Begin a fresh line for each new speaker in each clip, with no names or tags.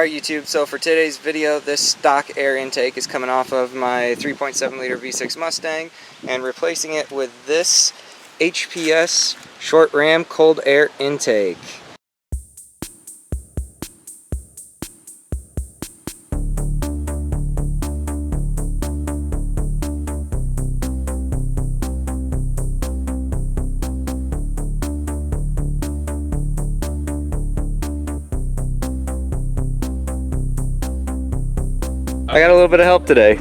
Alright YouTube, so for today's video, this stock air intake is coming off of my 3.7 liter V6 Mustang and replacing it with this HPS short ram cold air intake. I got a little bit of help today.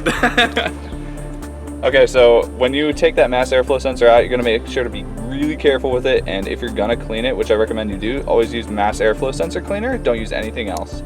Okay, so when you take that mass airflow sensor out, you're gonna make sure to be really careful with it, and if you're gonna clean it, which I recommend you do, always use mass airflow sensor cleaner, don't use anything else.